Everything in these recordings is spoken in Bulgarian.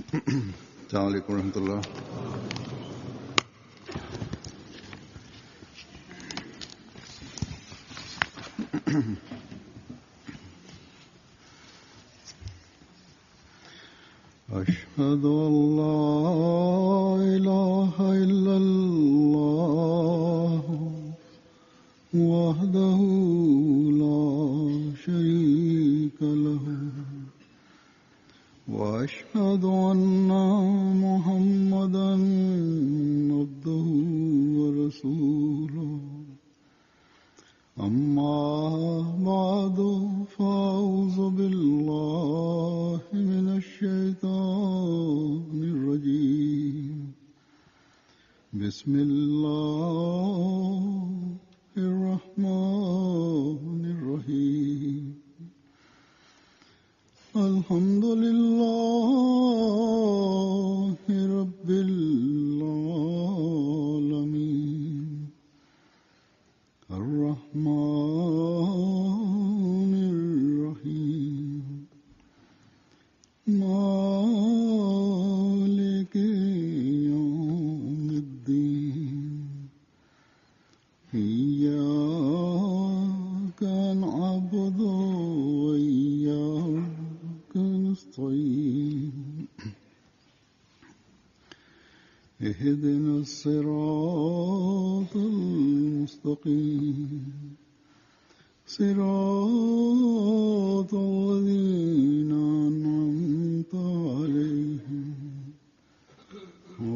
अस्सलाम वालेकुम रहमतुल्लाह। أشهد أن لا إله إلا الله وحده لا شريك له وأشهد أن محمدا عبده ورسوله أما بعد فأعوذ بالله من الشيطان الرجيم بسم الله الرحمن الرحيم الحمد لله رب العالمين الرحمن الرحيم مالك يوم الدين إياك نعبد وإياك نستعين اهدنا الصراط المستقيم صراط الذين أنعمت عليهم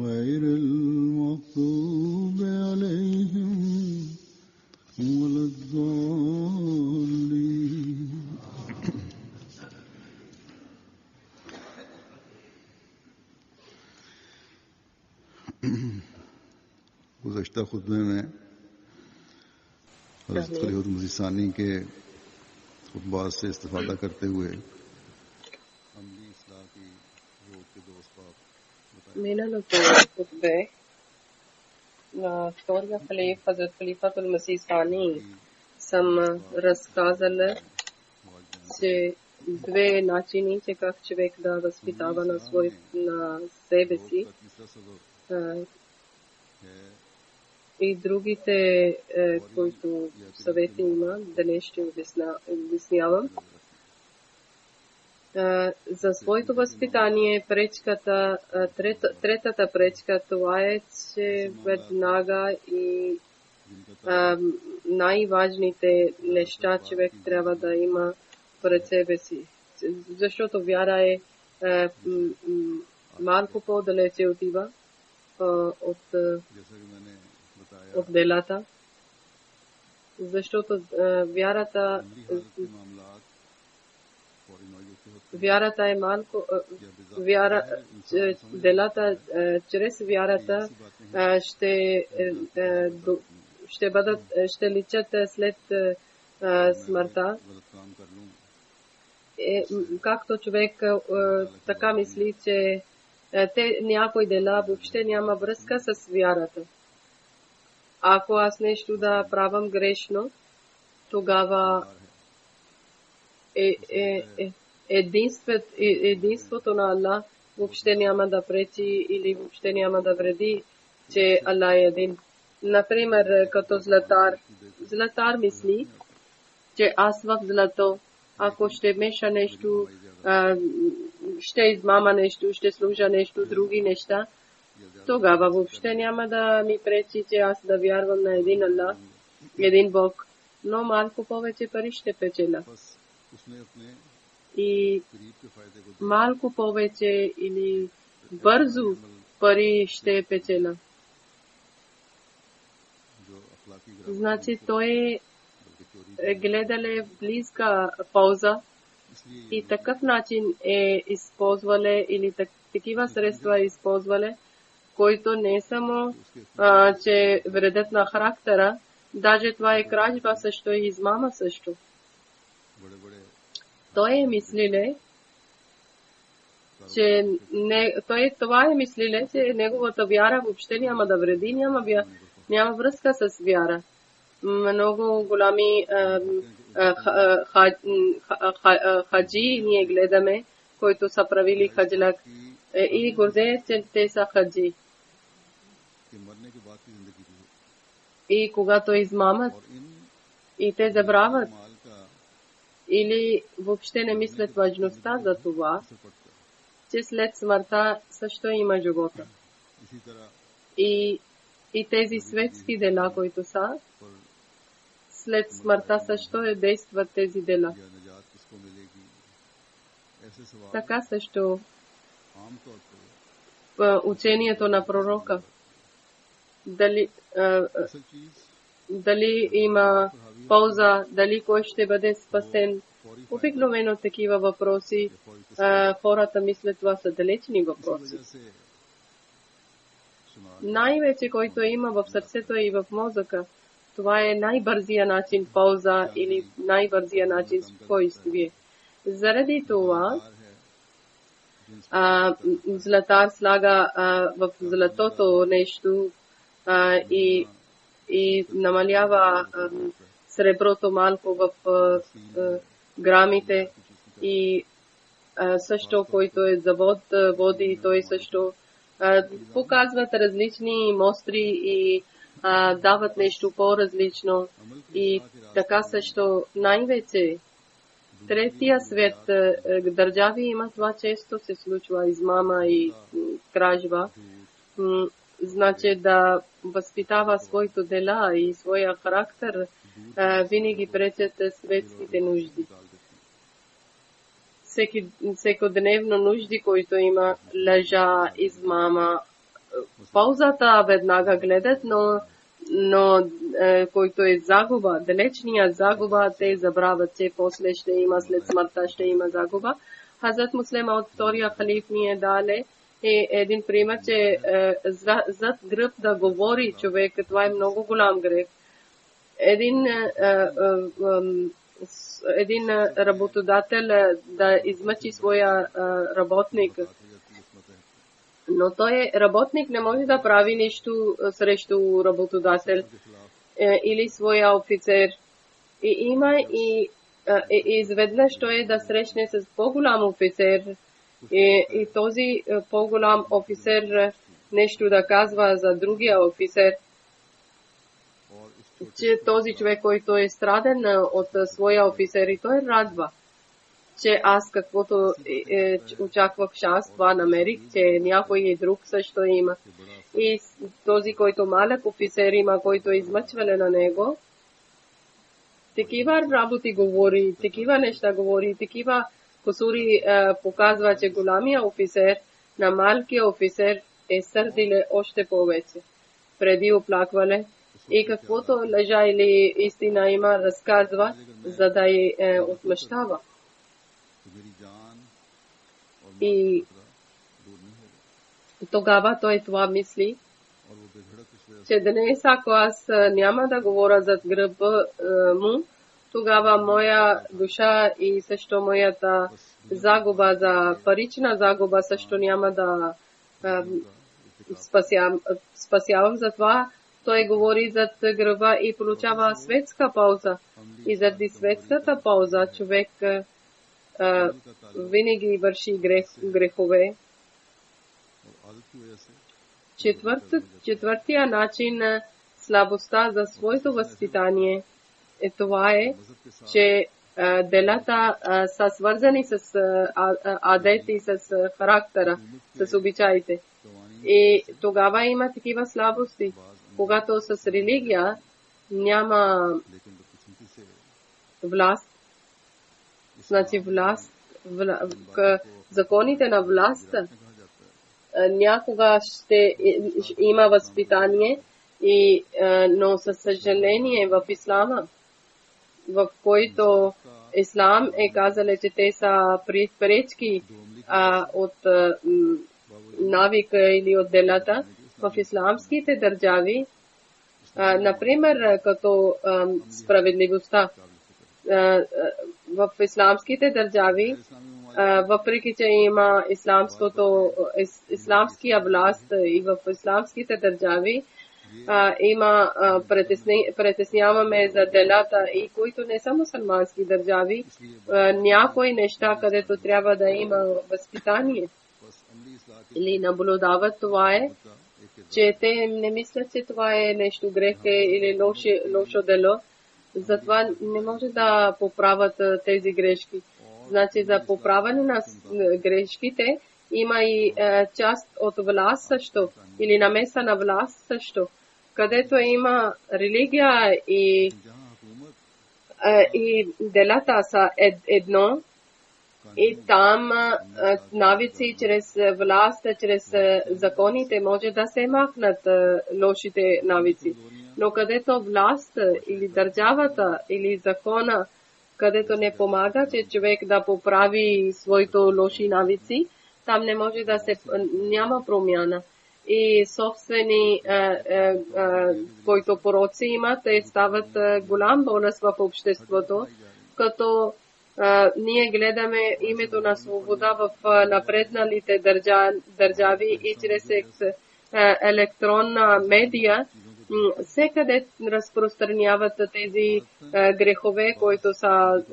غير المغضوب عليهم ولا الضالين गुज़श्ता खुतबे में हज़रत खलीफतुल मसीह सानी के खुतबात से इस्तिफ़ादा करते हुए अमली इस्लाह की रोक के दो असबाब Minalo po khutbe na storia Hazrat Khalifatul Masih Sani sam razkazale че две начини, че как човек да възпитава на себе си и другите, които съвети има, да не ще обяснявам. За своето възпитание пречката, третата пречка, това е, че веднага и най-важните неща човек трябва да има пред себе си. Защото вяра е малко по-далече отива от делата. Защото вярата е малко, делата чрез вярата ще личат след смъртта. Както човек така мисли, че някои дела въобще няма връзка с вярата. Ако аз нещо да правам грешно, тогава единството на Аллах въобще няма да пречи или въобще няма да вреди, че Аллах е един. Например, като златар мисли, че аз в злато, ако ще меша нещо, ще измама нещо, ще служа нещо, други неща, тогава въобще няма да ми пречи, че аз да вярвам на един Аллах, един Бог, но малко повече пари ще печеля. И малко повече или бързо пари ще печеля. Значи той гледале близка полза и такъв начин е използвале или такива средства е използвале, които не само, че вредят на характера, даже това е кражба също и измама също. Той е мислиле, че неговата вяра въобще няма да вреди, няма връзка с вяра. Много голями хаджи ние гледаме, които са правили хаджлак и гордеят, че те са хаджи. कि मरने के बाद की जिंदगी भी हो И когато измамат और इन и те забравят माल का или въобще не мислят важността за това, असर पड़ता है। че след смъртта също има живота. इसी तरह И тези светски дела, които са, पर след смъртта също действат тези дела. या निजात किसको मिलेगी, ऐसे सवाल Така също आमतौर पर учението на пророка. असल चीज Дали има полза, дали кой ще бъде спасен. फौरी Обикновено такива въпроси, फौरी хората мислят, това са далечни въпроси. वजह से सुना Най-вече, който има в сърцето и в мозъка, това е най-бързия начин полза или най-бързия начин спокойствие. Заради това, है जिन златар слага в златото нещо и намалява среброто малко в грамите и също, който е завод води, той също показват различни мостри и дават нещо по-различно. И така също най-вече третия свет държави има това, често се случва измама и кражба. Значи да възпитава своето дела и своя характер, винаги пречат светските нужди. Всекодневно нужди, които има лъжа, измама, ползата веднага гледат, но който е загуба, далечния загуба, те забравят, че после ще има, след смъртта ще има загуба. Хазрат Муслема от втория халиф ни е дале е един пример, че зад гръб да говори човек, това е много голям грех. Един работодател да измъчи своя работник, но той работник не може да прави нищо срещу работодател или своя офицер. И има и изведнъж той е да срещне с по-голям офицер и този по-голям офицер нещо да казва за другия офицер, че този човек, който е страден от своя офицер, и той радва, че аз каквото очаквах шанс, това намерих, че някой друг също има. И този, който малък офицер има, който е измъчване на него, такива работи говори, такива неща говори, такива косури показва, че голямия офицер на малкия офицер е сърдиле още повече. Преди оплакване и каквото лъжа или истина има, разказва, за да я отмъщава. И тогава той това мисли, че днес ако аз няма да говоря зад гръба му, тогава моя душа и също моята загуба за парична загуба също няма да спасявам. Затова той говори зад гръба и получава светска полза. И заради светската полза човек винаги върши грехове. Четвъртия начин на слабостта за своето възпитание е това че делата са свързани с адети, с характера, с обичаите. И тогава има такива слабости. Когато с религия няма власт, значи законите на власт някога ще има възпитание, но със съжаление в ислама, в който ислам е казал, че те са пречки от навика или от делата, в исламските държави, например, като справедливостта. В исламските държави, въпреки че има исламския власт и в исламските държави, има притесняваме за делата и които не са мусулмански държави, някои неща, където трябва да има възпитание. или наблюдават, това е, че те не мислят, че това е нещо грех или лошо дело. Затова не може да поправят тези грешки. Значи за поправяне на грешките има и част от власт също, или намеса на власт също, където има религия и делата са едно, и там навици чрез власт, чрез законите може да се махнат лошите навици. Но където власт или държавата или закона, където не помага, че човек да поправи своите лоши навици, там не може да се, няма промяна. И собствени, които пороци имат, те стават голям болест в обществото, като ние гледаме името на свобода в напредналите държави и чрез електронна медия, всекъде разпространяват тези грехове, които са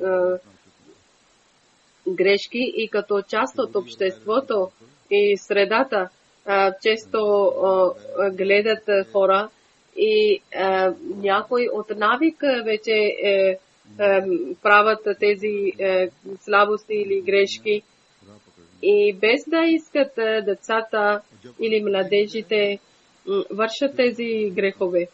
грешки, и като част от обществото и средата често гледат хора и някой от навик вече правят тези слабости или грешки, и без да искат децата или младежите вършат тези грехове.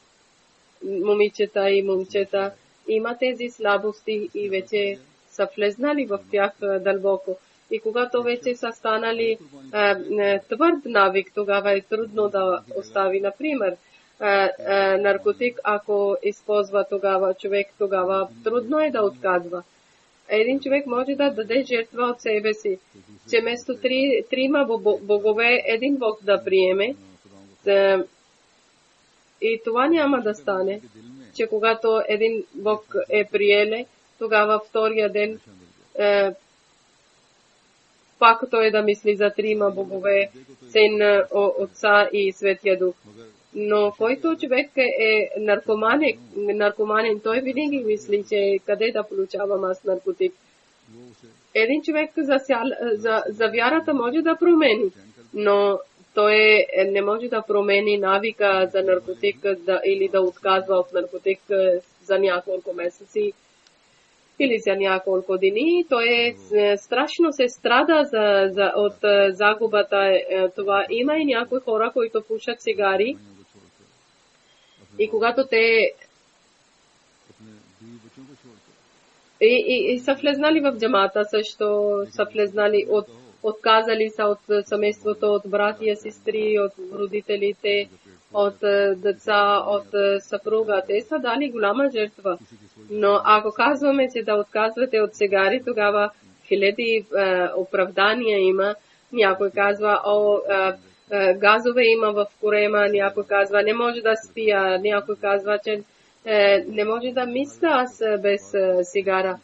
Момичета и момчета има тези слабости и вече са влезнали в тях дълбоко. И когато вече са станали твърд навик, тогава е трудно да остави. Например, наркотик, ако използва тогава човек, тогава трудно е да отказва. Един човек може да даде жертва от себе си, че вместо трима богове един бог да приеме. И това няма да стане, че когато един бог е приеле, тогава втория ден пак той да мисли за трима богове, Син, Отца и Светия Дух. Но който човек е наркоманин, той винаги мисли, че къде да получавам аз наркотик. Един човек за вярата може да промени, но той не може да промени навика за наркотик или да отказва от наркотик за няколко месеци или за няколко дни. Той страшно се страда от загубата. Това има и някои хора, които пушат цигари, и когато те и са влезнали в джамата, също са влезнали отказали са от семейството, от братия, сестри, от родителите, от деца, от съпруга. Те са дали голяма жертва. Но ако казваме, че да отказвате от цигари, тогава хиляди оправдания има. Някой казва, газове има в корема, някой казва, не може да спия, някой казва, че не може да мисля аз без цигара,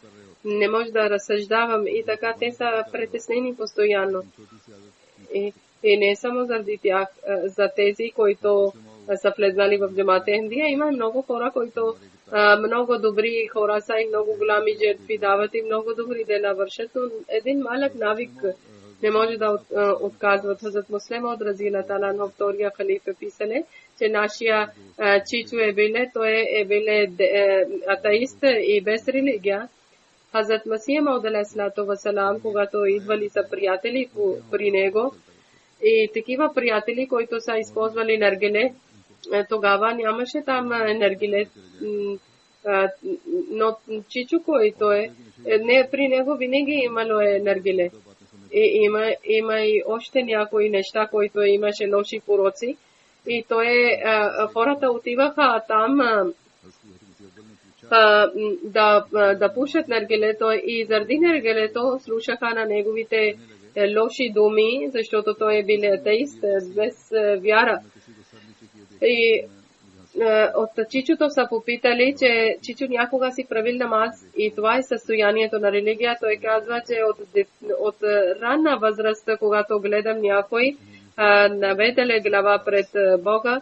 не може да разсъждавам, и така те са притеснени постоянно. И не само заради тях, за тези, които са влезнали в джамата Индия, има много хора, които много добри хора са и много голями жертви дават и много добри дела вършат, но един малък навик не може да отказват. Хазрат Муслим от Разила Тала на втория халифа писали, че нашия чичо той е биле атеист и без религия. Хазрат Масия Мауд алейхиссалату вассалам, когато идвали са приятели при него, и такива приятели, които са използвали наргиле, тогава нямаше там наргиле, но чичо, който не при него винаги имало наргиле. И има и още някои неща, които имаше лоши пороци. И хората отиваха там да пушат наргилето, и заради наргилето слушаха на неговите лоши думи, защото той е бил атеист без вяра. И от чичото са попитали, че чичо някога си правил намаз, и това е състоянието на религия. Той казва, че от ранна възраст, когато гледам някой наведеле глава пред Бога,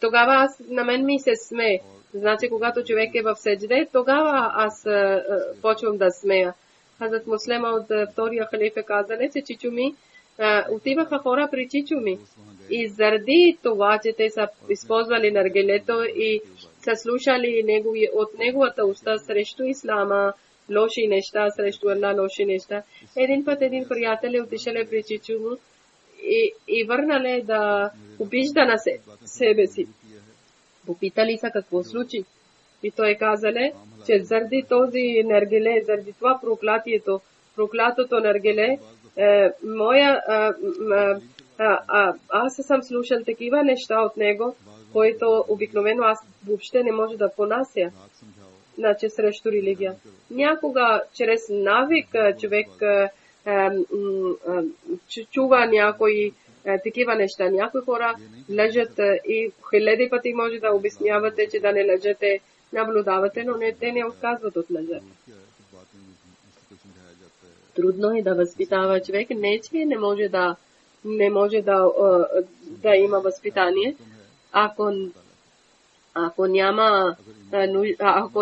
тогава на мен ми се смее. Значи, когато човек е в седжде, тогава аз почвам да смея. Хазрат Муслима от втория халифа казали, че чичо ми отиваха хора при чичо ми. И заради това, че те са използвали наргилето и са слушали от неговата уста срещу ислама, лоши неща, срещу една лоши неща. Един път един приятел отишъл при чичо му и върнале да обижда на себе си. Попитали са какво случи. И той казале, че заради този наргиле, заради това проклятото наргиле, аз съм слушал такива неща от него, които обикновено аз въобще не може да понася. Значи срещу религия. Някога чрез навик човек чува някои такива неща. Някои хора лежат и хиляди пъти може да обяснявате, че да не лежете, наблюдавате, но те не отказват от лъжа. Трудно е да възпитава човек. Не, че не може да има възпитание. Ако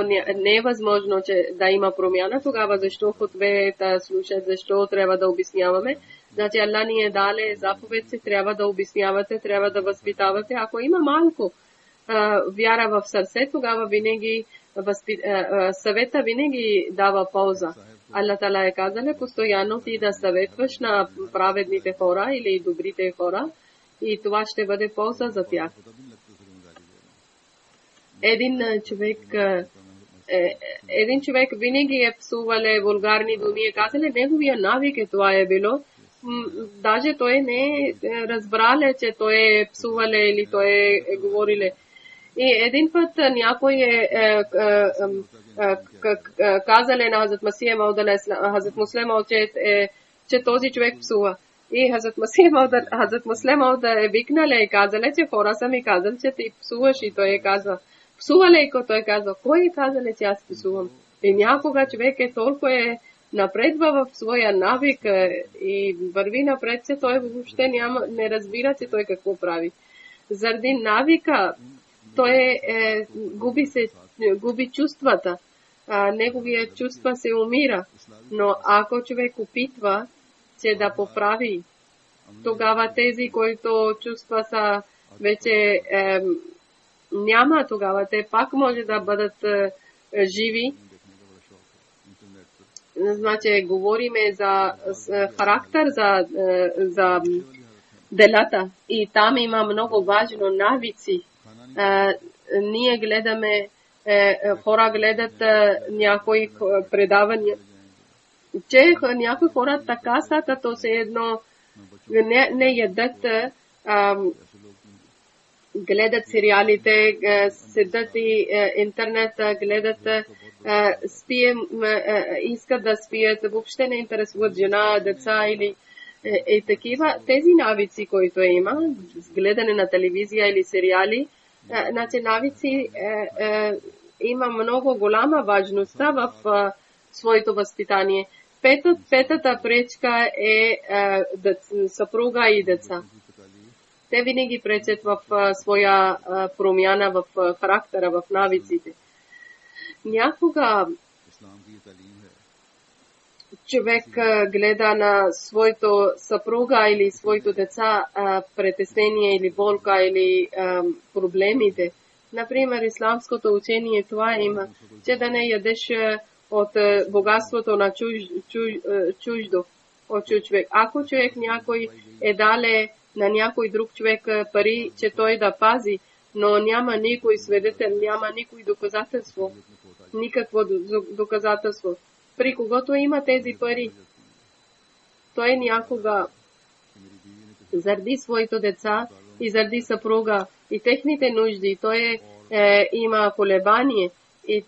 не е възможно, че да има промяна, тогава защо хотбета слушат, защо трябва да обясняваме? Значи Аллах ни е дале заповед, че трябва да обяснявате, трябва да възпитавате. Ако има малко вяра в сърце, тогава винаги съвета винаги дава полза. Аллах Тала е казал, постоянно ти да съветваш на праведните хора или добрите хора и това ще бъде полза за тях. Един човек винаги е псувал вулгарни думи, казал, неговия навик е това е било. Даже той не е разбрал, че той е псувал или той е говорил. И един път някой казал на Хазрат Масия Мауд, Хазрат Муслим Мауд, че този човек псува. И Хазрат Муслим Мауд е викнал и казал, че хора са ми казали, че ти псуваш и той е казва. Псува ли, той казва, кой е казал, че аз псувам? И някога човек е толкова напредва в своя навик и върви напред, че той въобще не разбира, че той какво прави. Заради навика той губи чувствата. Неговия чувства се умира. Но ако човек опитва, че да поправи, тогава тези, които чувства са вече няма, тогава те пак може да бъдат живи. Значи, говориме за характер, за делата. И там има много важно навици. Ние гледаме, хора гледат някои предавания, че някои хора така са, като се едно не ядат, гледат сериалите, седат и интернет, гледат, искат да спият, въобще не интересуват жена, деца или такива. Тези навици, които има, гледане на телевизия или сериали, значи навици има много голяма важност в своето възпитание. Петата пречка е съпруга и деца. Те винаги пречат в своя промяна в характера, в навиците. Някога човек гледа на своето съпруга или своето деца притеснение или болка или проблемите. Например, исламското учение това има, че да не ядеш от богатството на чуждо, от чуж човек. Ако човек някой е дале на някой друг човек пари, че той да пази, но няма никой свидетел, няма никой доказателство, никакво доказателство. При когото има тези пари, той някога заради своите деца и заради съпруга и техните нужди, той има колебание и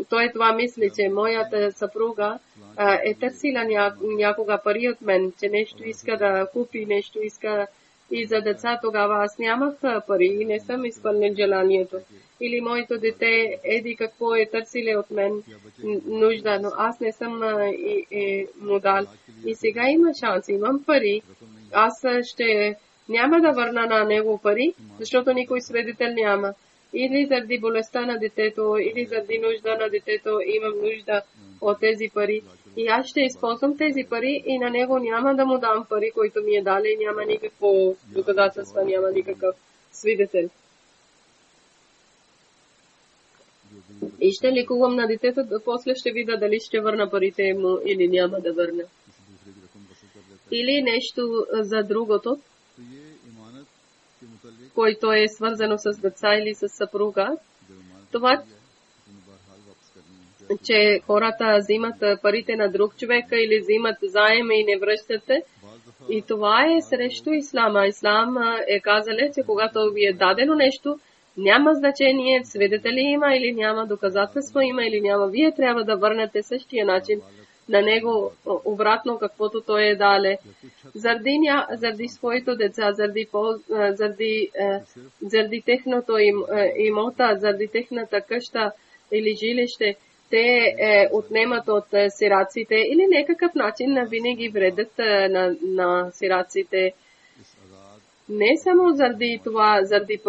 той това мисли, че моята съпруга е търсила някога пари от мен, че нещо иска да купи, нещо иска и за деца, тогава аз нямах пари и не съм изпълнил желанието. Или моето дете еди какво е търсиле от мен нужда, но аз не съм му дал. И сега има шанс, имам пари, аз няма да върна на него пари, защото никой свидетел няма. Или заради болестта на детето, или заради нужда на детето, имам нужда от тези пари. И аз ще използвам тези пари и на него няма да му дам пари, които ми е дали, няма никакво доказателство, няма никакъв свидетел. И ще ликувам на детето, после ще видя дали ще върна парите му или няма да върна. Или нещо за другото, който е свързано с деца или с съпруга. Това, че хората взимат парите на друг човек или взимат заем и не връщате. И това е срещу ислама. Ислам е казал, че когато ви е дадено нещо, няма значение свидетели има или няма, доказателство има или няма. Вие трябва да върнете същия начин на него обратно, каквото той е дале. Заради своите деца, заради техното имота, заради техната къща или жилище, те отнемат от сираците или някакъв начин винаги вредят на сираците. Не само заради това, заради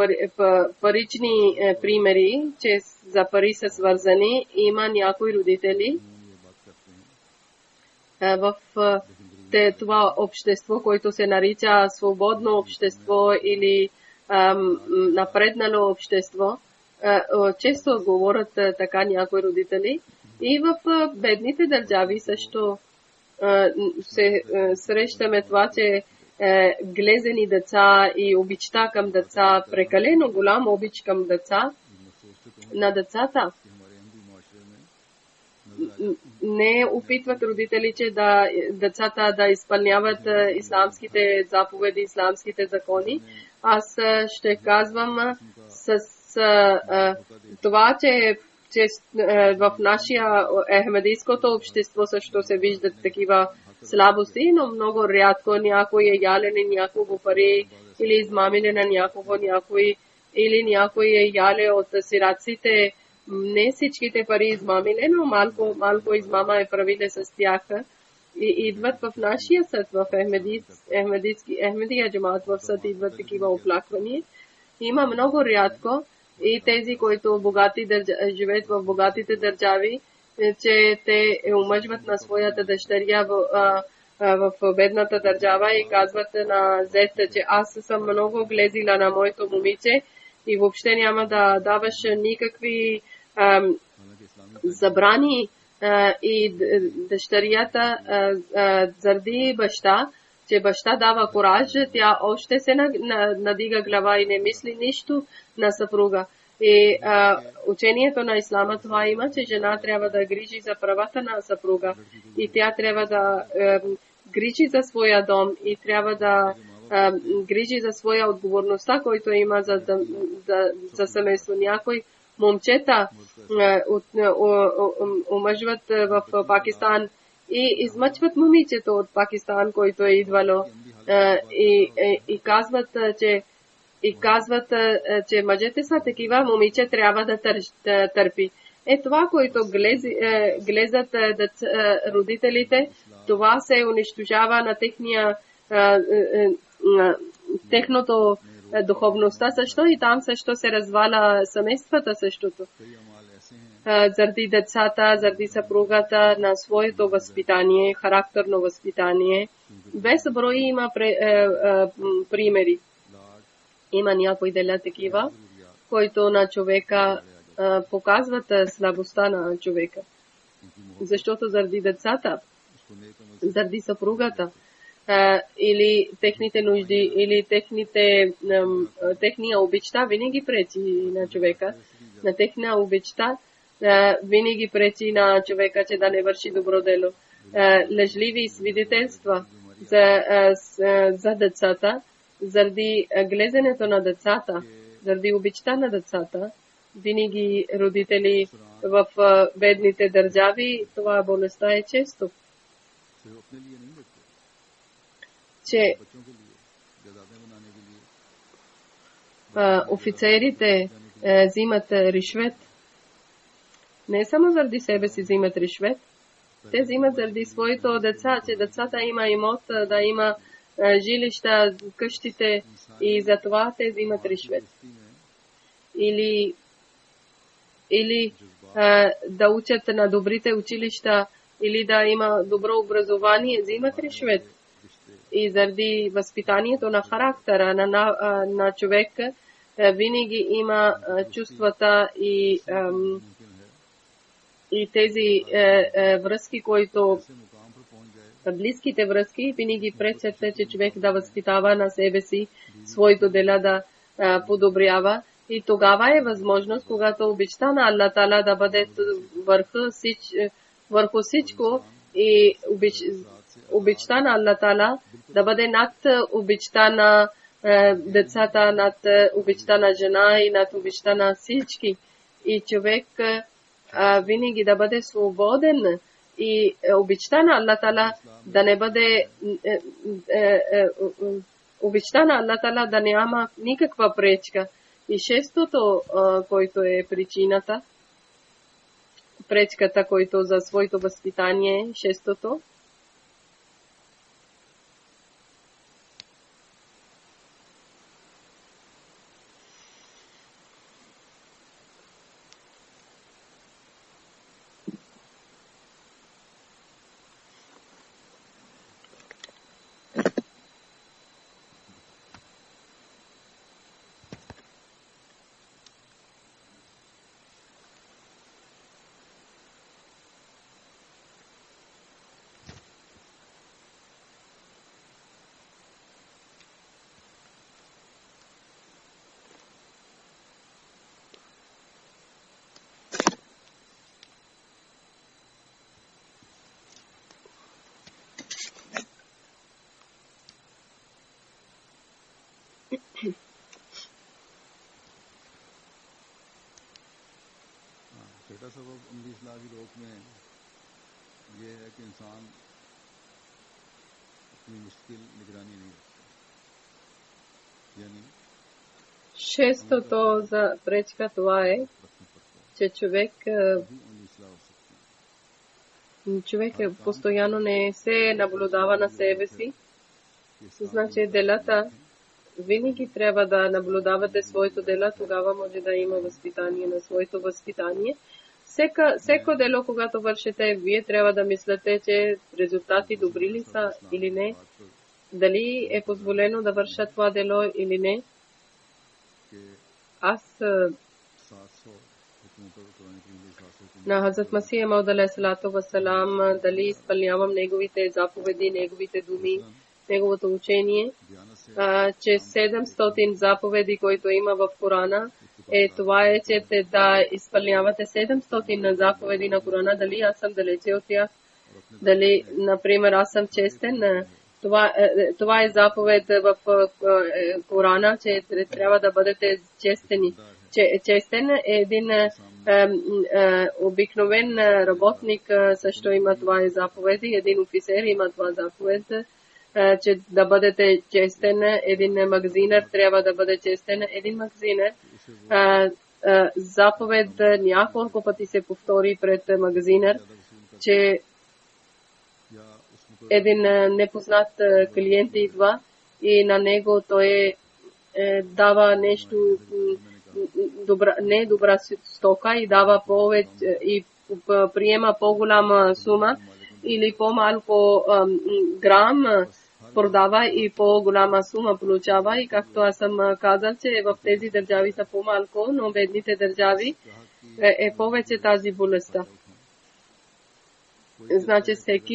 парични примери, че за пари са свързани, има някои родители в това общество, което се нарича свободно общество или напреднало общество. Често говорят така някои родители. И в бедните държави също се срещаме това, че глезени деца и обичта към деца, прекалено голям обич към деца, на децата. Не опитват родителите децата да изпълняват исламските заповеди, исламските закони. Аз ще казвам с това, че в нашия ахмедийското общество също се виждат такива слабости, но много рядко някой е ялене някого пари или измамили на някого или някой е яле от сираците. Не всичките пари измамили, но малко измама е правили с тях. И идват в нашия съд, в Ахмедия джамат, в съд идват такива оплаквания. Има много рядко и тези, които живеят в богатите държави, че те омъжват на своята дъщеря в бедната държава и казват на зета, че аз съм много глезила на моето момиче и въобще няма да даваш никакви забрани и дъщерята заради баща, че баща дава кораж, тя още се надига глава и не мисли нищо на съпруга. И учението на ислама това има, че жена трябва да грижи за правата на съпруга и тя трябва да грижи за своя дом и трябва да грижи за своя отговорността, който има за семейство. Някои момчета омъжват в Пакистан и измъчват момичето от Пакистан, който е идвало и казват, че мъжете са такива, момиче трябва да търпи. Това, което глезат родителите, това се унищожава на техното духовността също и там също се разваля семействата същото. Заради децата, заради съпругата на своето възпитание, характерно възпитание. Безброй има примери. Има някои дела такива, които на човека показват слабостта на човека. Защото заради децата, заради съпругата, или техните нужди, или техния обичта винаги пречи на човека. На техния обичта винаги пречи на човека, че да не върши добро дело. Лъжливи свидетелства за децата, заради глезенето на децата, заради обичта на децата, винаги родители в бедните държави, това болестта е често. Че офицерите взимат ришвет. Не само заради себе си взимат ришвет, те взимат заради своите деца, че децата има имот, да има жилища, къщите и за това те взимат ришвет. Или да учат на добрите училища или да има добро образование, взимат решвет. И заради възпитанието на характера на човека, винаги има чувствата и тези връзки, които близките връзки винаги пречат, че човек да възпитава на себе си, своето дела да подобрява. И тогава е възможност, когато обичта на Аллах Тала да бъде върху всичко и обичта на Аллах Тала да бъде над обичта на децата, над обичта на жена и над обичта на всички. И човек винаги да бъде свободен и обичта на Аллах Тала да не бъде обичта на Аллах Тала да няма никаква пречка. И шестото, който е причината, пречката, който за своето възпитание, шестото, छठा सबब अमली इस्लाह की रोक में यह है कि इंसान अपनी मुश्किल निगरानी नहीं रखता, यानी шестото за пречка това е, че човек постоянно не се наблюдава на себе си. Значи делата винаги трябва да наблюдавате своето дело, тогава може да има възпитание на своето възпитание. Всеко дело, когато вършите, вие трябва да мислите, че резултати добри ли са или не, дали е позволено да върша това дело или не. Аз на Хазрат Масих Мауд алейхиссалату вассалам дали изпълнявам неговите заповеди, неговите думи, неговото учение, че 700 заповеди, които има в Корана, това е, че да изпълнявате 700 заповеди на Корана, дали аз съм далече от тях, дали, например, аз съм честен. Това е заповед в Корана, че трябва да бъдете честени. Честен е един обикновен работник, също има това е заповед, един офицер има това заповед, че да бъдете честен, един магазинер трябва да бъде честен, един магазинер. Заповед няколко пъти се повтори пред магазинер, че един непознат клиент идва и на него той дава нещо не добра стока и дава повече и приема по-голяма сума или по-малко грам продава и по-голяма сума получава. И както аз съм казал, че в тези държави са по-малко, но бедните държави е повече тази болестта. Значи всеки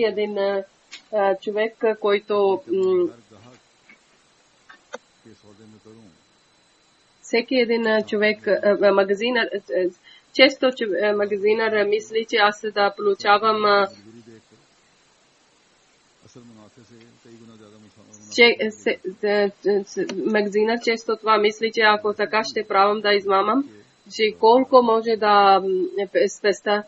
един човек, който всеки един човек, магазинер, често магазинер мисли, че аз да получавам магазинер често това мисли, че ако така ще правам да измамам, че колко може да спеста.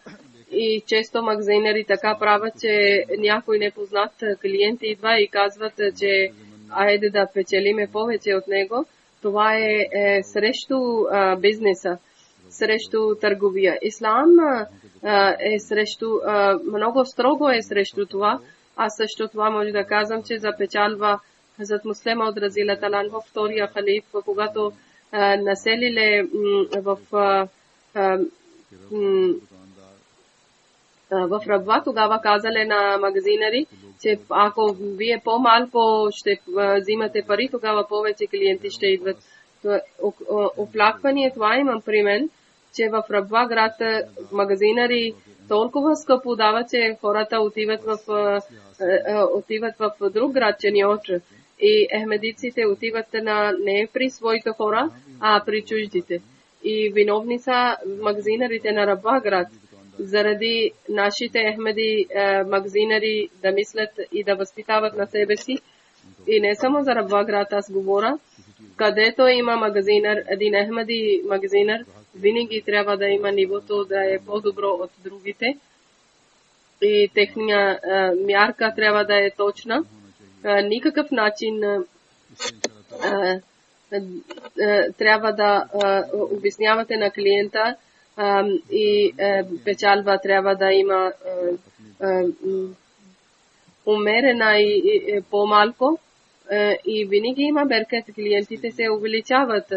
И често магазинери така правят, че някой непознат клиент идва и казват, че айде да печелиме повече от него. Това е срещу бизнеса, срещу търговия. Ислам е срещу, много строго е срещу това. Аз също това може да казвам, че запечалва Хазрат Муслим Мауд разияллаху анху, втория халиф, когато населили в в Рабва, тогава казали на магазинари, че ако вие по-малко ще взимате пари, тогава повече клиенти ще идват. Оплакване, това имам при мен, че в Рабва град магазинари толкова скъпо дава, че хората отиват в друг град, че не очи. И ехмедиците отиват не при своите хора, а при чуждите. И виновни са магазинарите на Рабва град. Заради нашите ехмеди магазинари да мислят и да възпитават на себе си. И не само за Рабва град аз говоря. Където има магазинар, един ехмеди магазинар, винаги трябва да има нивото да е по-добро от другите. И техния мярка трябва да е точна. Никакъв начин трябва да обяснявате на клиента и печалба трябва да има умерена и по-малко. И винаги има беркет, клиентите се увеличават.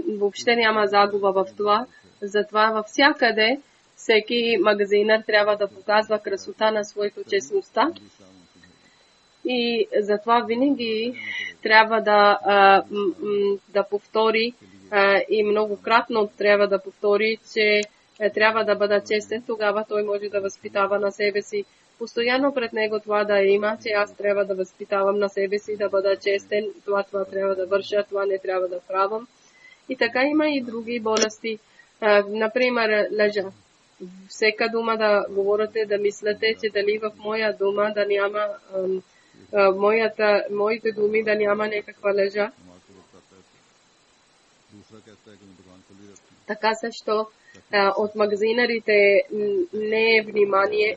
Въобще няма загуба в това. Затова във всякъде всеки магазинър трябва да показва красота на своето честността. И затова винаги трябва да повтори и многократно трябва да повтори, че трябва да бъда честен, тогава той може да възпитава на себе си. Постоянно пред него това да има, че аз трябва да възпитавам на себе си, да бъда честен, това трябва да върша, това не трябва да правам. И така има и други болести. Например, лъжа. Всека дума да говорите, да мислите, че дали в моя дума да няма моите думи да няма някаква лъжа. Така също от магазинарите не е внимание.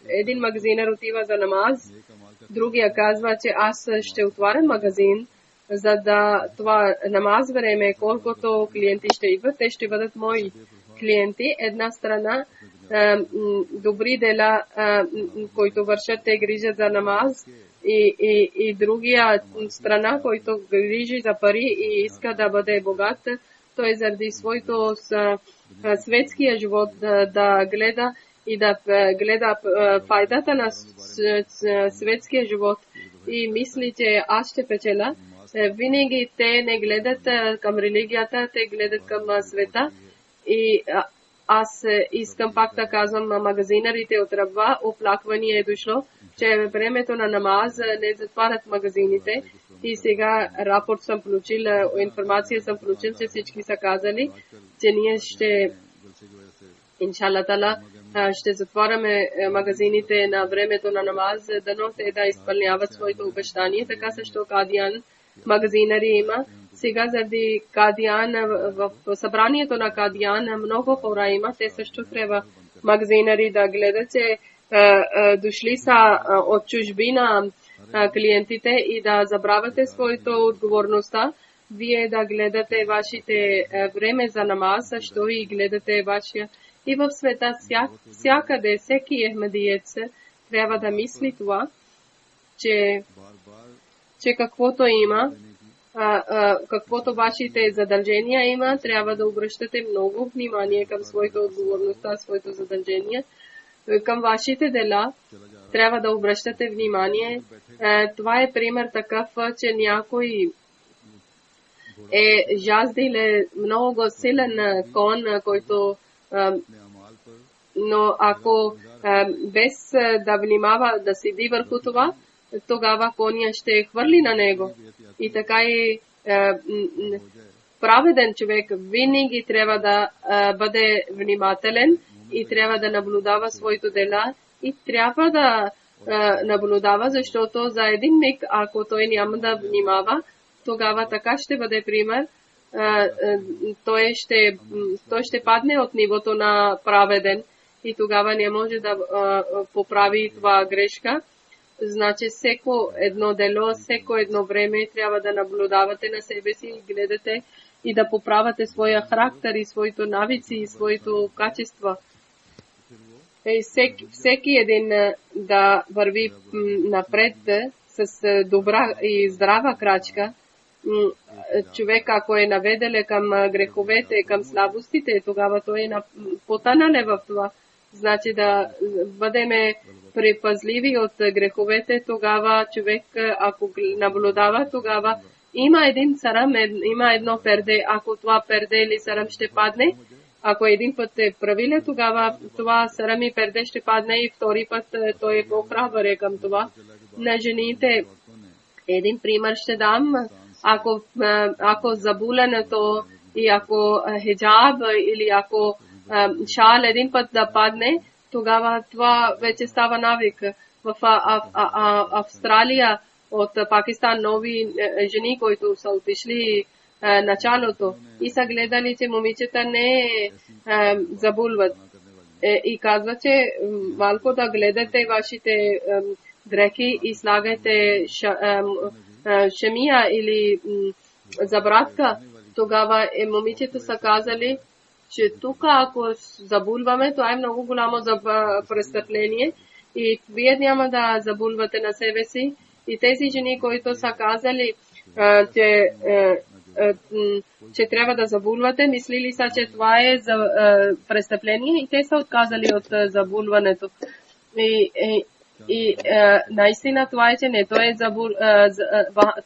Един магазинар отива за намаз, другия казва, че аз ще отварям магазин, за да това намаз време, колкото клиенти ще идват, те ще бъдат мои клиенти. Една страна добри дела, които вършат, те грижат за намаз, и другия страна, който грижи за пари и иска да бъде богат, той заради своето светския живот да гледа и да гледа файдата на светския живот и мисли, че аз ще печеля. Винаги те не гледат към религията, те гледат към света. И аз искам пак да казвам на магазинарите от Рабва, оплакване е дошло, че времето на намаз не затварят магазините. И сега рапорт съм получил, информация съм получил, че всички са казали, че ние ще, иншалла тала, ще затваряме магазините на времето на намаз, дано те да изпълняват своето обещание. Така също Кадиян магазинари има. Сега заради Кадиян, в събранието на Кадиян много хора има. Те също трябва магазинари да гледат, че дошли са от чужбина клиентите и да забравяте своята отговорността. Вие да гледате вашите време за намаз, също и гледате вашия. И в света всякъде, всеки ехмедиец трябва да мисли това, че каквото има, каквото вашите задължения има, трябва да обръщате много внимание към своята отговорността, своето задължение. Към вашите дела трябва да обръщате внимание. Това е пример такъв, че някой е жаздил много силен кон, който но ако без да внимава да седи върху това, тогава коня ще хвърли на него. И така и праведен човек винаги трябва да бъде внимателен и трябва да наблюдава своето дела и трябва да наблюдава, защото за един миг, ако той няма да внимава, тогава така ще бъде пример. Той ще падне от нивото на праведен и тогава не може да поправи това грешка. Значи всеко едно дело, всеко едно време трябва да наблюдавате на себе си и гледате и да поправате своя характер и своите навици и своето качество. И всеки един да върви напред с добра и здрава крачка човек ако е наведеле към греховете, към слабостите, тогава той е потънале в това. Значи да бъдеме предпазливи от греховете, тогава човек, ако наблюдава, тогава има един сарам, има едно перде. Ако това перде или сарам ще падне, ако един път е правиле, тогава това сарам и перде ще падне и втори път той е по-храбър към това. На жените един пример ще дам. Ако забуленето и ако хиджаб или ако шал един път да падне, тогава това вече става навик. В Австралия от Пакистан нови жени, които са отишли началото и са гледали, че момичета не забулват. И казва, че малко да гледате вашите дрехи и слагайте шемия или забратка. Тогава момичета са казали, че тук ако забулваме, това е много голямо престъпление и вие няма да забулвате на себе си. И тези жени, които са казали, че трябва да забулвате, мислили са, че това е за престъпление и те са отказали от забулването. И наистина това е, че не то е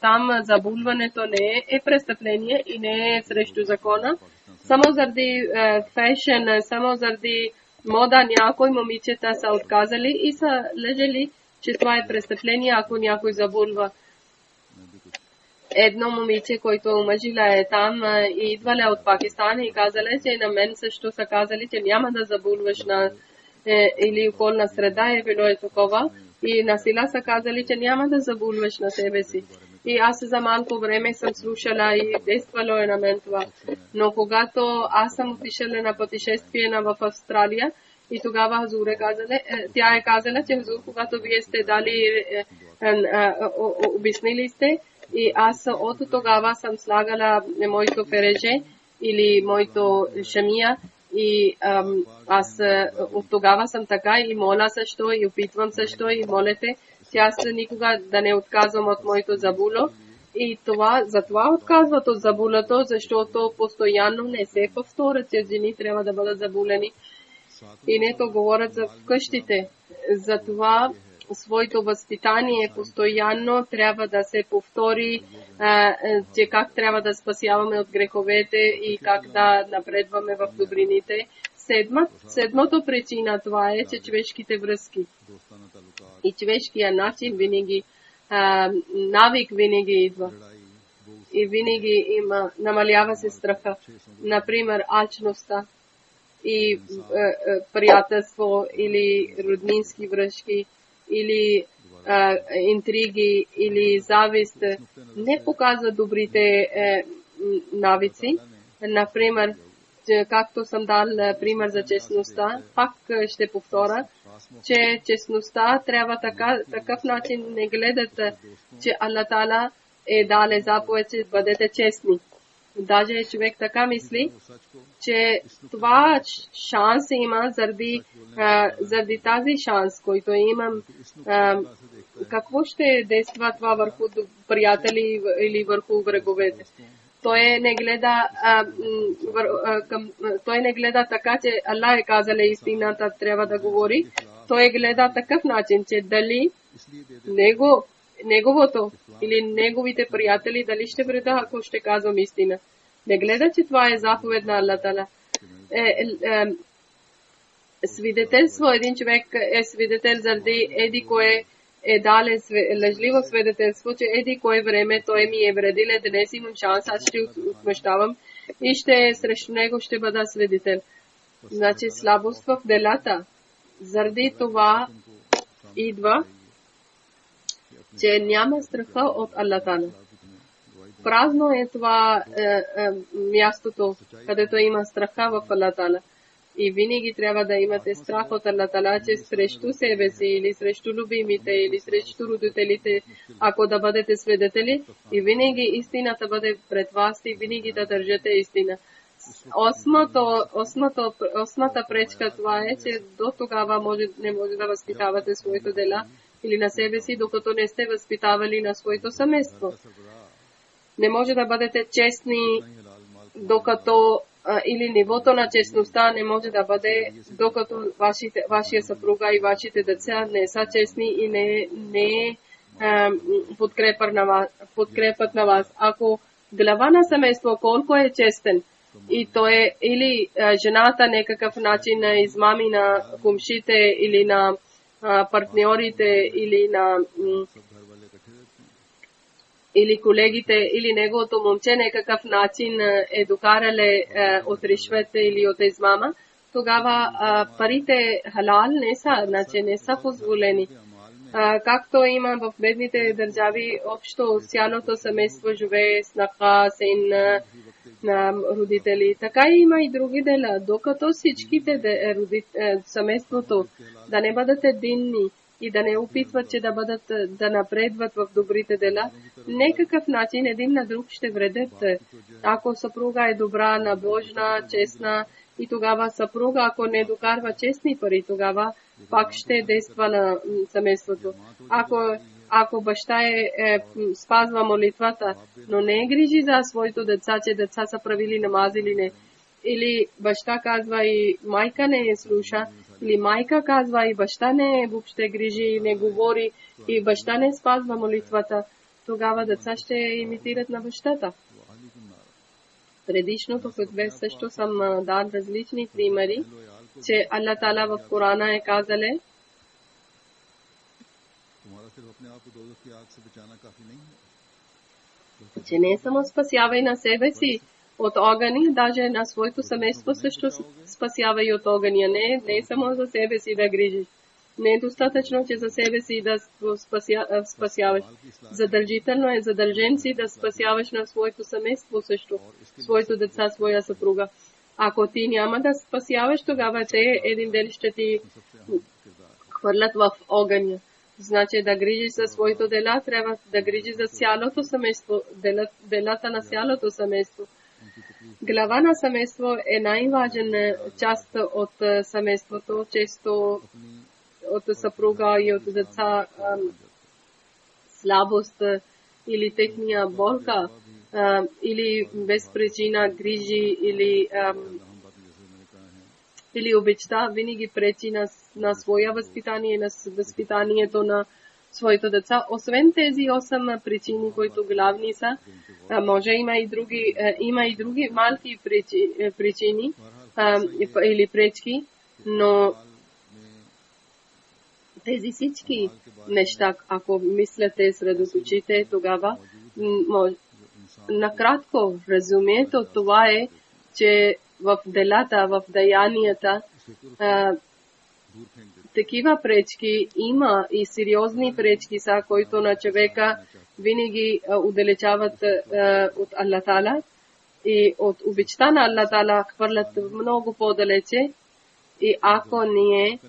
там забулването не е престъпление и не е срещу закона. Само заради фешен, само заради мода някои момичета са отказали и са лежали, че това е престъпление, ако някой забулва. Едно момиче, който омъжила е там и идвала от Пакистан и казала, че на мен също са казали, че няма да забулваш на или околна среда е било е такова. И на сила са казали, че няма да забулваш на себе си. И аз за малко време съм слушала и действало е на мен това. Но когато аз съм отишла на пътешествие в Австралия и тогава Хазур е казала, тя е казала, че Хазур, когато вие сте дали, обяснили сте, и аз от тогава съм слагала моето переже или моето шамия и аз от тогава съм така и моля също и опитвам също и молете, че аз никога да не отказвам от моето забуло. И това, затова отказват от забулото, защото постоянно не се повторят, че жени трябва да бъдат забулени. И не то говорят за къщите. Затова своето възпитание постоянно трябва да се повтори, че как трябва да спасяваме от греховете и как да напредваме в добрините. Седмото причина това е, че човешките връзки и човешкия начин винаги, навик винаги идва. И винаги има, намалява се страха. Например, алчността и приятелство или роднински връзки или интриги или завист не показва добрите навици. Например, както съм дал пример за честността, пак ще повторя, че честността трябва такъв начин не гледат, че Аллах Таала е дале заповед, че бъдете честни. Даже човек така мисли, че това шанс има заради тази шанс, който имам. Какво ще действа това върху приятели или върху враговете? Той не гледа така, че Аллах е казал истината, трябва да говори. Той гледа такъв начин, че дали неговото или неговите приятели дали ще вреда, ако ще казвам истина. Не гледа, че това е заповед на Аллах Таала. Свидетелство, един човек е свидетел заради еди кое е дале лъжливо свидетелство, че еди кое време той ми е вредил, днес имам шанс, аз ще отмъщавам и срещу него ще бъда свидетел. Значи слабост в делата. Заради това идва, че няма страха от Аллах Таала. Празно е това мястото, където има страха в Аллах Таала. И винаги трябва да имате страх от Аллах Таала, че срещу себе си или срещу любимите или срещу родителите, ако да бъдете свидетели, и винаги истината бъде пред вас и винаги да държите истина. Осмата пречка това е, че до тогава не може да възпитавате своето дела или на себе си, докато не сте възпитавали на своето семейство. Не може да бъдете честни, докато или нивото на честността не може да бъде, докато вашия съпруга и вашите деца не са честни и не подкрепят на вас. Ако глава на семейство колко е честен и то е или жената някакъв начин на измами на кумшите или на партньорите или на или колегите, или неговото момче някакъв начин е докарале от ришвет или от измама, тогава парите халал не са, значи не са позволени. Както има в бедните държави, общо цялото семейство живее с нака, син на родители. Така има и други дела, докато всичките семейството да не бъдат единни и да не опитват, че да напредват в добрите дела, някакъв начин един на друг ще вредят. Ако съпруга е добра, набожна, честна, и тогава съпруга, ако не докарва честни пари, тогава пак ще действа на семейството. Ако баща спазва молитвата, но не грижи за своето деца, че деца са правили намаз или не, или баща казва и майка не слуша, или майка казва и баща не въобще грижи, не говори и баща не спазва молитвата, тогава деца ще имитират на бащата. Предишното хутбе също съм дал различни примери, че Аллах Таала в Корана е казале, че не само спасява и на себе си от огъня, даже на своето семейство също спасява и от огъня. Не само за себе си да грижиш. Не е достатъчно, че за себе си да спасяваш. Задължително е задължен си да спасяваш на своето семейство също, своето деца, своя съпруга. Ако ти няма да спасяваш, тогава те един ден ще ти хвърлят в огъня. Значи да грижиш за своето дела, трябва да грижиш за цялото семейство, делата на цялото семейство. Глава на семейство е най-важна част от семейството, често от съпруга и от деца слабост или техния болка или без причина грижи или обичта винаги пречи на своя възпитание и на възпитанието на своите деца. Освен тези 8 причини, които главни са, може има и други малки причини или пречки, но тези всички неща, ако мислите средоточите, тогава накратко разумието това е, че в делата, в деянията такива пречки има и сериозни пречки са, които на човека винаги удалечават от Аллах Таала и от обичта на Аллах Таала хвърлят много по-далече. И ако ние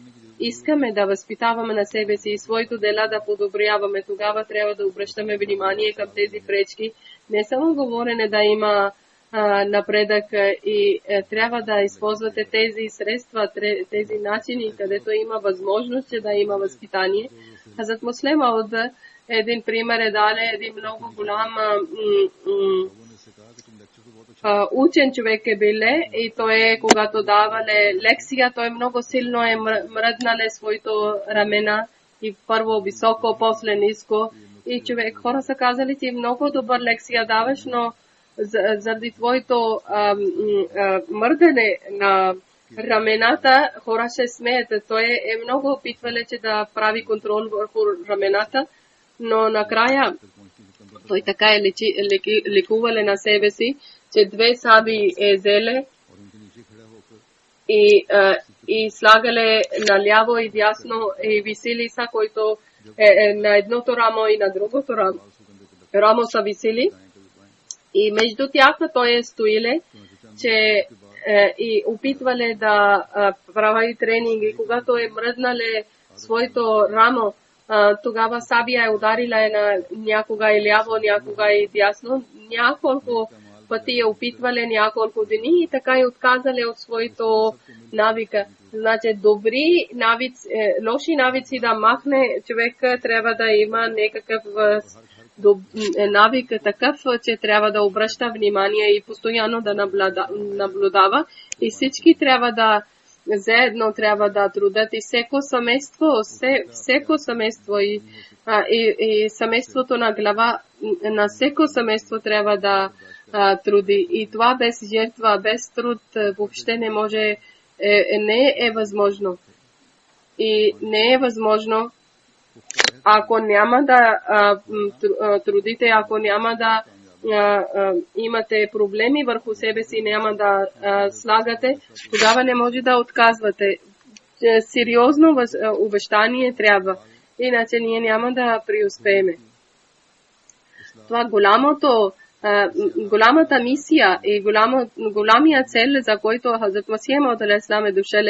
искаме да възпитаваме на себе си и своето дела да подобряваме, тогава трябва да обръщаме внимание към тези пречки. Не само говорене да има напредък и трябва да използвате тези средства, тези начини, където има възможност, че да има възпитание. Хазрат Муслим Ауд един пример е дали един много голям учен човек е биле и той когато давале лекция, той много силно е мръднале своето рамена и първо високо, после ниско и човек, хора са казали, ти много добър лекция даваш, но заради твоето мърдане на рамената, хора ще смеят. Той е много опитвале, че да прави контрол върху рамената, но накрая той така е лекувале на себе си, че 2 саби е взеле и слагале наляво и дясно и висили са, който на едното рамо и на другото рамо са висили. И между тях той е стоиле, че и опитвале да прави тренинги. Когато е мръднале своето рамо, тогава сабия е ударила на някога и ляво, някога и дясно. Няколко пъти е опитвале няколко дни и така и отказале от своето навика. Значи добри навици, лоши навици да махне човек, трябва да има някакъв навик такъв, че трябва да обръща внимание и постоянно да наблюдава. И всички трябва да заедно трябва да трудят и всеко семейство и семейството на глава на всеко семейство трябва да труди. И това без жертва, без труд въобще не може, не е възможно. И не е възможно, ако няма да трудите, ако няма да имате проблеми върху себе си, няма да слагате, тогава не може да отказвате. Сериозно обещание трябва, иначе ние няма да преуспеем. Това голямата мисия и голямия цел, за който Хазрат Масих Мауд алейхиссалам е дошъл,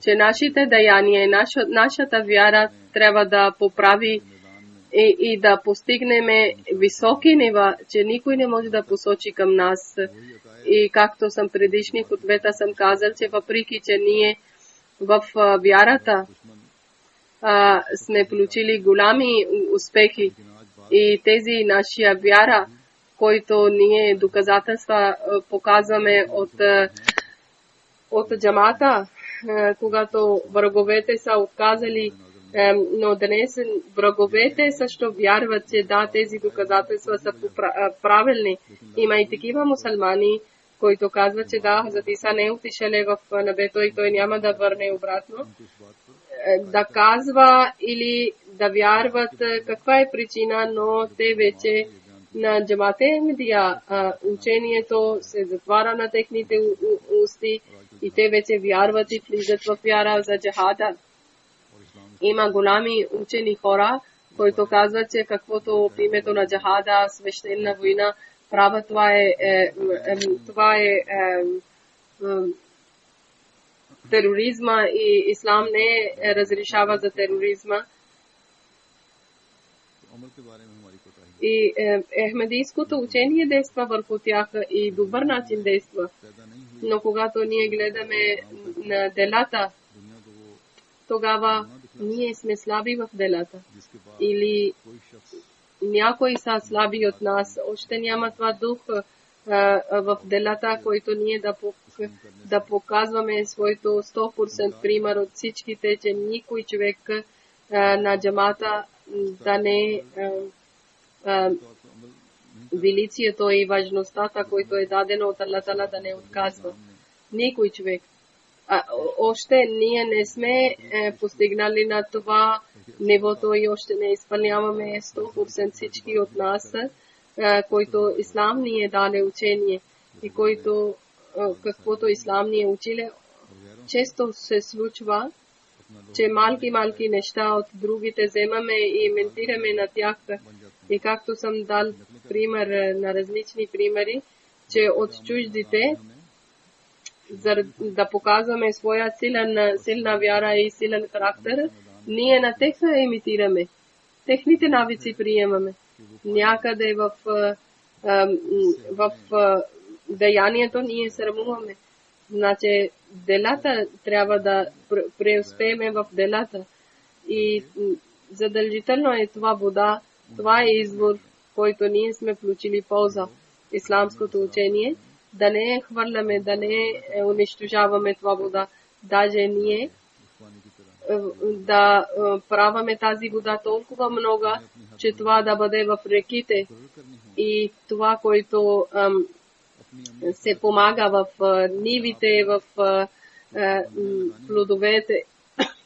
че нашите деяния, нашата вяра трябва да поправи и да постигнем високи нива, че никой не може да посочи към нас. И както съм предишни хутбета съм казал, че въпреки, че ние в вярата сме получили голями успехи и тези нашия вяра, който ние доказателства показваме от джамата, когато враговете са отказали, но днес враговете също вярват, че да, тези доказателства са правилни. Има и такива мусулмани, които казват, че да, Хазрат Иса не е отишъл в небето и той няма да върне обратно. Да казва или да вярват каква е причина, но те вече на джамате Ахмедия учението се затваря на техните усти и те вече вярват и влизат в вяра за джихада. Има голями учени хора, които казват, че каквото в името на джихада, свещена война, права, това е тероризма и ислам не разрешава за тероризма. И ахмедийското учение действа върху тях и добър начин действа. Но когато ние гледаме на делата, тогава ние сме слаби в делата. Или някои са слаби от нас. Още няма това дух в делата, който ние да показваме своето 100% пример от всичките, че никой човек на джамата да не величието и важността, който е дадено от Аллах Таала, да не отказва. Никой човек. Още ние не сме постигнали на това нивото и още не изпълняваме 100% всички от нас, който ислам ни е даде учение и който каквото ислам ни е училе. Често се случва, че малки неща от другите вземаме и ментираме на тях. И както съм дал пример на различни примери, че от чуждите, за да показваме своя силна вяра и силен характер, ние на тях имитираме. Техните навици приемаме. Някъде в деянието ние срамуваме. Значи делата трябва да преуспеем в делата. И задължително е това вода, това е извор, който ние сме включили полза. Исламското учение, да не хвърляме, да не унищожаваме това вода. Даже ние да праваме тази вода толкова много, че това да бъде в реките и това, което се помага в нивите, в плодовете,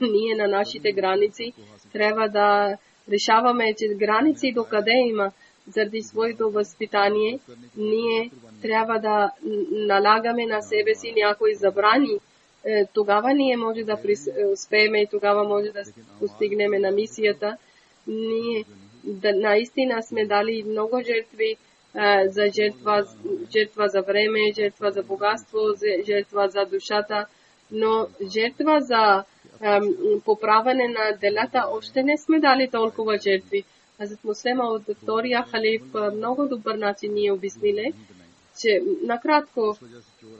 ние на нашите граници трябва да решаваме, че граници докъде има. Заради своето възпитание, ние трябва да налагаме на себе си някои забрани. Тогава ние може да успеем и тогава може да постигнем на мисията. Ние наистина сме дали много жертви за жертва за време, жертва за богатство, жертва за душата, но жертва за поправяне на делата още не сме дали толкова жертви. Хазрат Муслим Мауд от втория халиф много добър начин ни обяснили, че накратко,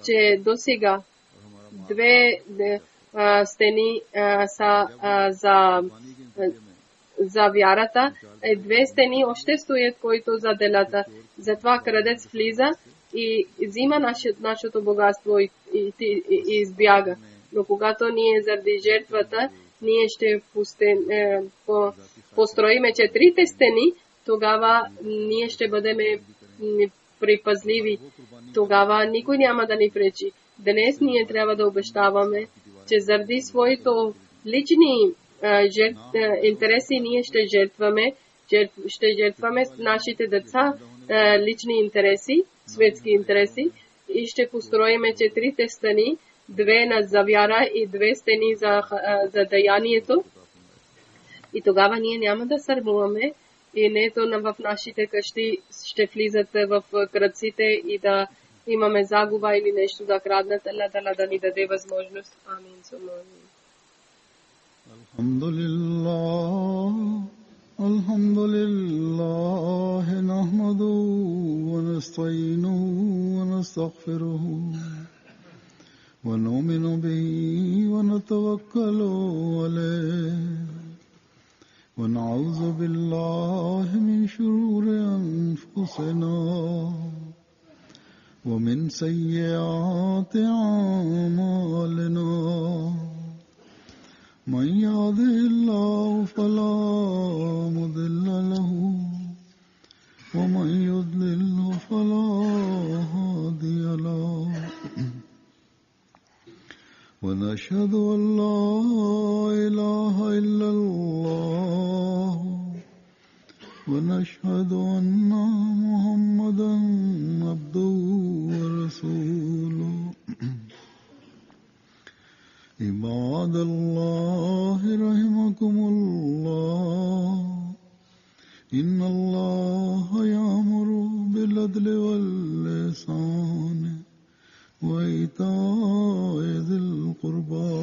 че досега две стени са завярата, две стени още стоят, които за делата. Затова крадец влиза и взима нашето богатство и избяга. Но когато ние заради жертвата, ние ще построиме 4 стени, тогава ние ще бъдем припазливи. Тогава никой няма да ни пречи. Днес ние трябва да обещаваме, че заради своето лични интереси ние ще жертваме нашите деца лични интереси, светски интереси и ще построиме 4 стени, 2 на завяра и 2 стени за даянието. И тогава ние няма да сърмуваме и нето в нашите къщи ще влизат в кръците и да имаме загуба или нещо да краднат. Аллах да ни даде възможност. Амин. Alhamdulillah nahmaduhu wa nasta'inuhu wa nastaghfiruhu wa nu'minu bihi wa natawakkalu alayhi wa na'udhu billahi min shururi anfusina wa min sayyiati a'malina. من يهده الله فلا مضل له ومن يضلل فلا هادي له ونشهد أن لا إله إلا الله ونشهد أن محمدا عبده ورسوله. عباد الله رحمكم الله إن الله يأمر بالعدل والإحسان وإيتاء ذي القربى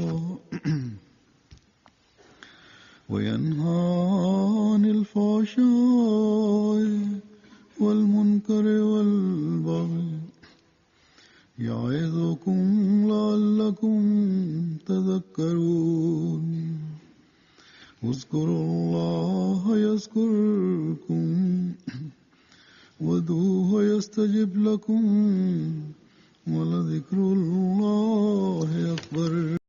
وينهى عن الفحشاء والمنكر والبغي يعظكم لعلكم تذكرون. اذكروا الله يذكركم وادعوه يستجب لكم ولذكر الله أكبر.